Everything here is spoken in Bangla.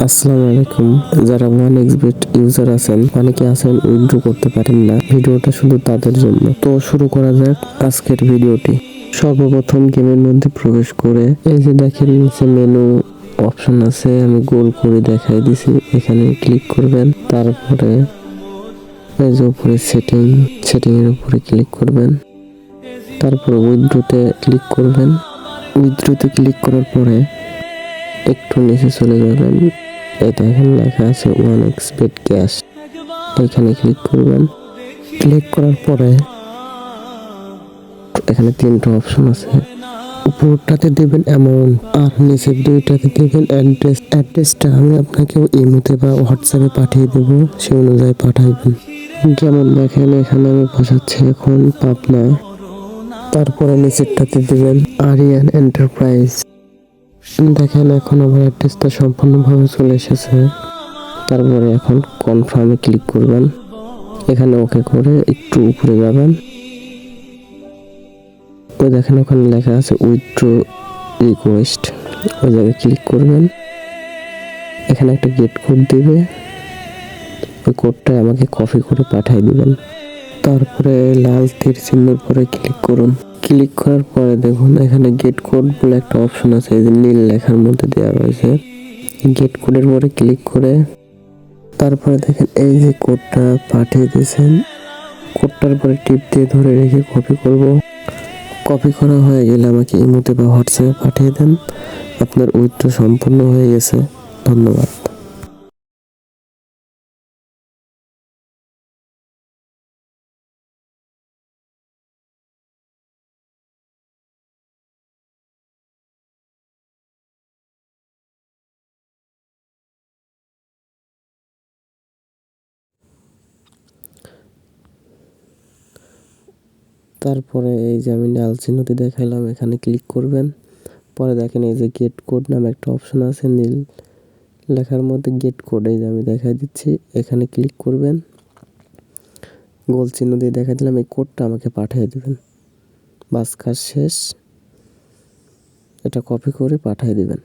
আসসালামু আলাইকুম। যারা OneXBet ইউজার আছেন, অনেকে আছেন উইথড্র করতে পারেন না। ভিডিওটা শুধু তাদের জন্য। তো শুরু করা যাক আজকের ভিডিওটি। সর্বপ্রথম গেমের মধ্যে প্রবেশ করে এই যে দেখেন নিচে মেনু অপশন আছে, আমি গোল করে দেখাই দিছি। এখানে ক্লিক করবেন, তারপরে এই যে উপরে সেটিং এর উপরে ক্লিক করবেন, তারপরে উইথড্রতে ক্লিক করবেন। উইথড্রতে ক্লিক করার পরে একটু নিচে চলে যাবেন, এটা এখানে লেখা আছে OneXBet ক্যাশ, এখানে ক্লিক করবেন। ক্লিক করার পরে এখানে তিনটা অপশন আছে, উপরটাতে দেবেন অ্যামাউন্ট আর নিচের দুইটাতে দেবেন অ্যাড্রেস। অ্যাড্রেসটা আমি আপনাকে ইমোতে বা হোয়াটসঅ্যাপে পাঠিয়ে দেবো, সে অনুযায়ী পাঠাইবেন। যেমন দেখেন এখানে আমি বসাচ্ছি এখন পাবনা, তারপরে নিচেরটাতে দেবেন আরিয়ান এন্টারপ্রাইজ। দেখেন এখন আমার অ্যাড্রেসটা সম্পূর্ণভাবে চলে এসেছে। তারপরে এখন কনফার্মে ক্লিক করবেন, এখানে ওকে করে একটু উপরে যাবেন, ওই দেখেন ওখানে লেখা আছে উইথড্র রিকোয়েস্ট, ওই জায়গায় ক্লিক করবেন। এখানে একটা গেট কোড দিবে, ওই কোডটা আমাকে কপি করে পাঠিয়ে দিবেন। তারপরে লাল তীর চিহ্নের পরে ক্লিক করুন। ক্লিক করার পরে দেখুন এখানে গেট কোড বলে একটা অপশন আছে, এই যে নীল লেখার মধ্যে দেওয়া রয়েছে। গেট কোডের পরে ক্লিক করে তারপরে দেখেন এই যে কোডটা পাঠিয়ে দিয়েছেন, কোডটার পরে টিপ দিয়ে ধরে রেখে কপি করব। কপি করা হয়ে গেলে আমাকে ইমোতে বা হোয়াটসঅ্যাপে পাঠিয়ে দেন। আপনার উইথড্র সম্পূর্ণ হয়ে গেছে। ধন্যবাদ। তারপরে এই যে আমি লাল চিহ্নটি দেখাইলাম, এখানে ক্লিক করবেন। পরে দেখেন এই যে গেট কোড নামে একটা অপশন আছে, নীল লেখার মধ্যে গেট কোড, এই যে আমি দেখাই দিচ্ছি, এখানে ক্লিক করবেন। গোল চিহ্ন দিয়ে দেখাই দিলাম, এই কোডটা আমাকে পাঠিয়ে দেবেন। বাস কাজ শেষ, এটা কপি করে পাঠিয়ে দিবেন।